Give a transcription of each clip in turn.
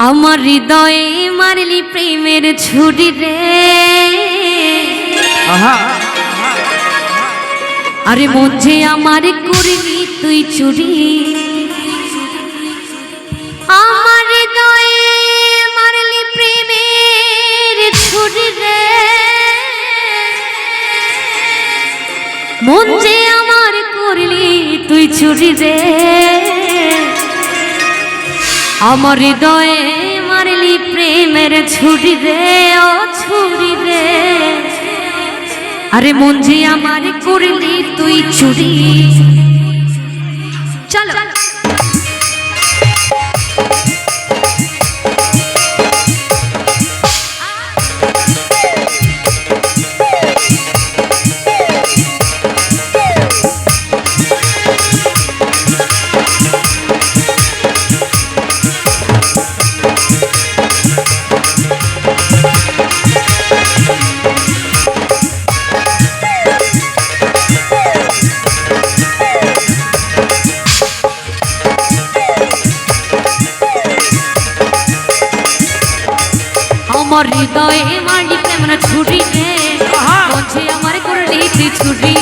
আমার হৃদয়ে মারলি প্রেমের ছুরি রে। আরে মন যে আমার করলি তুই চুরি। আমার হৃদয়ে মারলি প্রেমের ছুরি রে। মন যে আমার করলি তুই চুরি রে। আমার হৃদয়ে মারলি প্রেমের ছুরি রে। ও ছুরি রে। আরে মন যে আমার করলি তুই চুরি। চলো আমার হৃদয়ে মারলি প্রেমের ছুরি রে। মন যে আমার করলি তুই চুরি।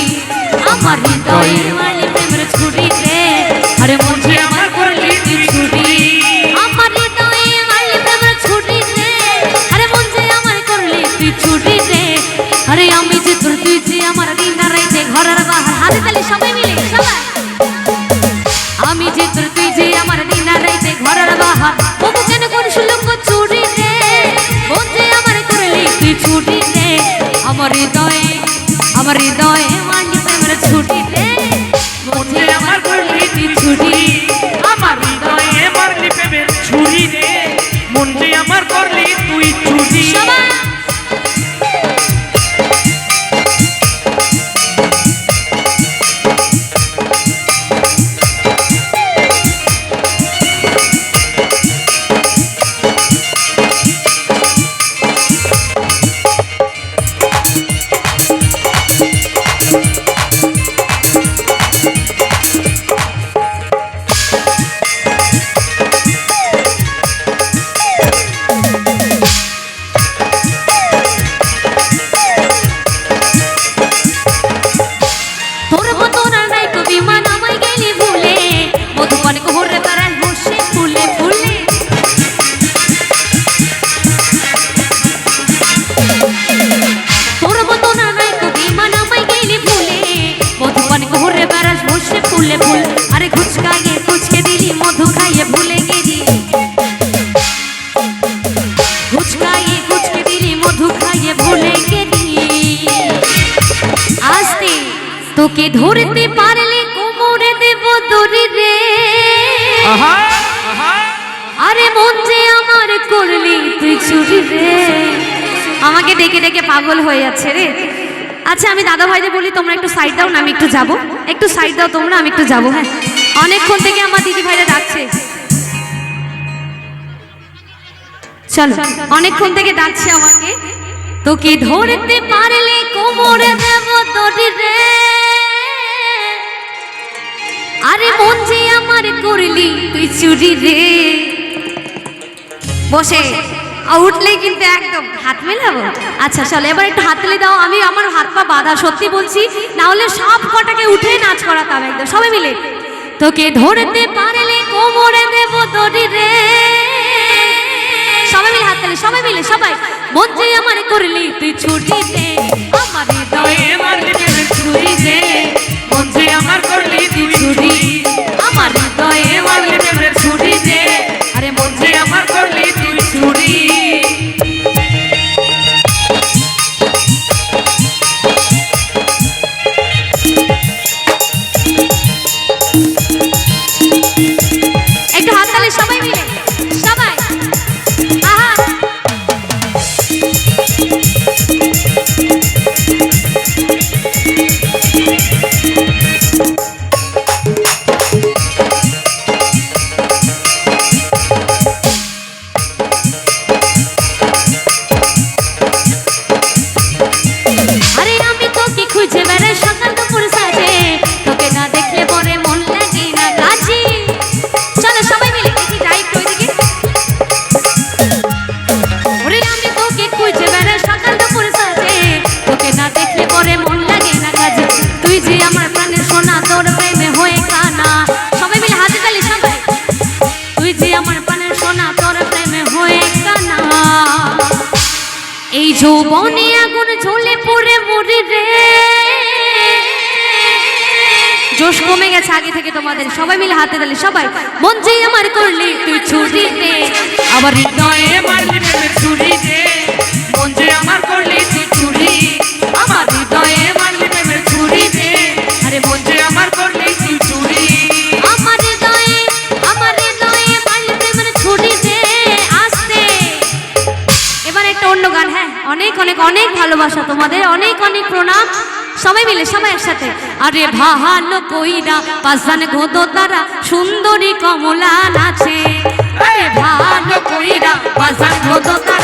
আমার হৃদয়ে মারলি প্রেমের ছুরি রে। আরে মন যে আমার করলি তুই চুরি। আমার হৃদয়ে মারলি প্রেমের ছুরি রে। আরে মন যে আমার করলি তুই চুরি রে। আরে আমি যে তোর তুই যে আমার দিন রাইতে ঘরের বাহার হাতে তালি সবাই মিলে সবাই। আমি যে তোর তুই যে আমার দিন রাইতে ঘরের বাহার তবু কেন করিস লোক চুরি রে। মন যে আমার করলি তুই ছুটি রে। আমার হৃদয়ে মারলি প্রেমের ছুটি রে। মন যে আমার করলি তুই ছুটি। আমার হৃদয়ে মারলি প্রেমের ছুরি রে। মন যে আমার করলি তুই চুরি। আরে কুচকাইয়ে কুচকে দিলি মধু খাইয়ে ভুলে গেলি। কুচকাইয়ে কুচকে দিলি মধু খাইয়ে ভুলে গেলি। আস্তে তোকে ধরতে পারলে কোমরে দেব দড়ি রে। আরে মন যে আমার করলি তুই চুরি রে। আমাকে ডেকে ডেকে পাগল হয়ে যাচ্ছে রে। আচ্ছা আমি দাদা ভাইদের বলি তোমরা একটু সাইড দাও না, আমি একটু যাবো। একটু সাইড দাও তোমরা, আমি একটু যাবো। হ্যাঁ অনেকক্ষণ থেকে আমার দিদি ভাইরা ডাকছে। চলো অনেকক্ষণ থেকে ডাকছে আমাকে। তোকে ধরতে পারলে কোমরে দেব দড়ি রে। আরে মন যে আমার করলি তুই চুরি রে। বসে উঠলেই কিন্তু একদম হাত মেলাবো। আচ্ছা চলো এবার একটু হাত মেলে দাও। আমি আমার হাত পা বাঁধা সত্যি বলছি, না হলে সব কটাকে উঠে নাচ করাতাম একদম সবাই মিলে। তোকে ধরতে পারলে কোমরে দেব দড়ি রে। সবাই মিলে হাত তালি সবাই মিলে সবাই। মন যে আমার করলি তুই ছুটি রে। আমার হৃদয়ে মারলি প্রেমের ছুরি রে। মন যে আমার করলি তুই ছুরি। আমার হৃদয়ে মারলি প্রেমের ছুরি রে। আরে মন যে আমার করলি তুই ছুরি। একটু হাত তালি সবাই মিলে সবাই। আহা যৌবনে আগুন ঝুলে পড়ে মরি রে। জোশ কমে গেছে আগে থেকে তোমাদের, সবাই মিলে হাতে তালি সবাই। মন যে আমার করলি তুই ছুরি রে, আমার হৃদয়ে মারলি প্রেমের ছুরি রে, মন যে আমার করলি তুই চুরি। আমার হৃদয়ে মারলি প্রেমের ছুরি রে, আরে মন যে আমার করলি তুই চুরি। আমার হৃদয়ে মারলি প্রেমের ছুরি রে। আসতে এবার একটা অন্য গান। হ্যাঁ, অনেক অনেক অনেক ভালোবাসা তোমাদের, অনেক অনেক প্রণাম। সবাই মিলে সবাই একসাথে। আরে ভালো কইরা পাশান গোদো তারা সুন্দরী কমলা নাচে। আরে ভালো কইরা পাশান গোদো তারা